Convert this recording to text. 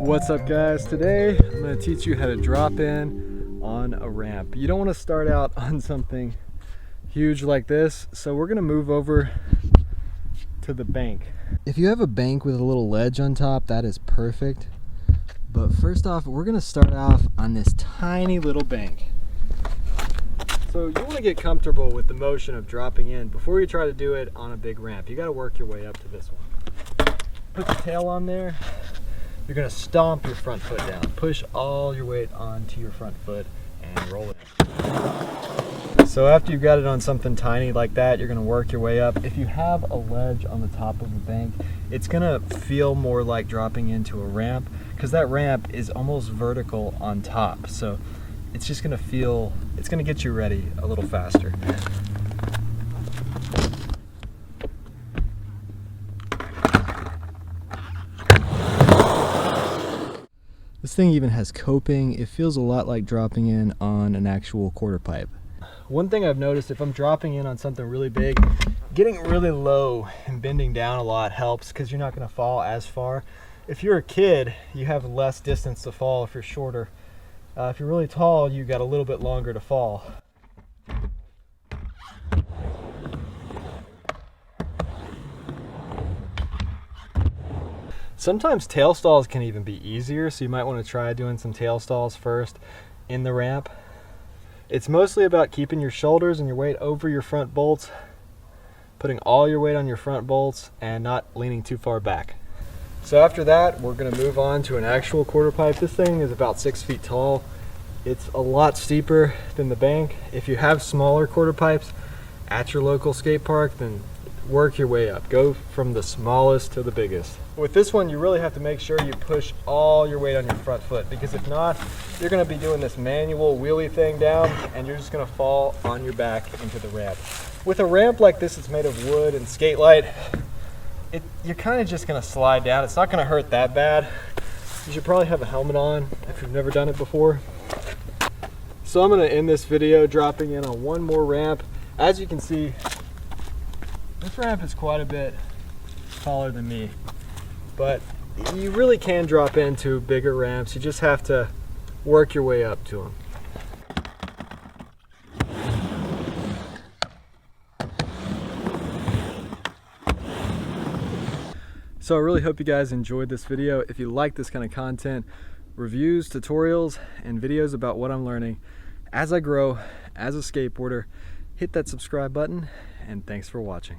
What's up guys? Today I'm going to teach you how to drop in on a ramp. You don't want to start out on something huge like this, so we're going to move over to the bank. If you have a bank with a little ledge on top, that is perfect. But first off, we're going to start off on this tiny little bank. So you want to get comfortable with the motion of dropping in before you try to do it on a big ramp. You got to work your way up to this one. Put the tail on there. You're going to stomp your front foot down. Push all your weight onto your front foot and roll it. So after you've got it on something tiny like that, you're going to work your way up. If you have a ledge on the top of the bank, it's going to feel more like dropping into a ramp because that ramp is almost vertical on top. So it's just going to feel, it's going to get you ready a little faster. This thing even has coping. It feels a lot like dropping in on an actual quarter pipe. One thing I've noticed, if I'm dropping in on something really big, getting really low and bending down a lot helps because you're not going to fall as far. If you're a kid, you have less distance to fall if you're shorter. If you're really tall, you got a little bit longer to fall. Sometimes tail stalls can even be easier, so you might want to try doing some tail stalls first in the ramp. It's mostly about keeping your shoulders and your weight over your front bolts, putting all your weight on your front bolts and not leaning too far back. So after that, we're going to move on to an actual quarter pipe. This thing is about 6 feet tall. It's a lot steeper than the bank. If you have smaller quarter pipes at your local skate park, then work your way up. Go from the smallest to the biggest. With this one, you really have to make sure you push all your weight on your front foot, because if not, you're going to be doing this manual wheelie thing down and you're just going to fall on your back into the ramp. With a ramp like this, it's made of wood and skate light, you're kind of just going to slide down. It's not going to hurt that bad. You should probably have a helmet on if you've never done it before. So I'm going to end this video dropping in on one more ramp. As you can see, this ramp is quite a bit taller than me, but you really can drop into bigger ramps. You just have to work your way up to them. So I really hope you guys enjoyed this video. If you like this kind of content, reviews, tutorials, and videos about what I'm learning as I grow as a skateboarder, hit that subscribe button, and thanks for watching.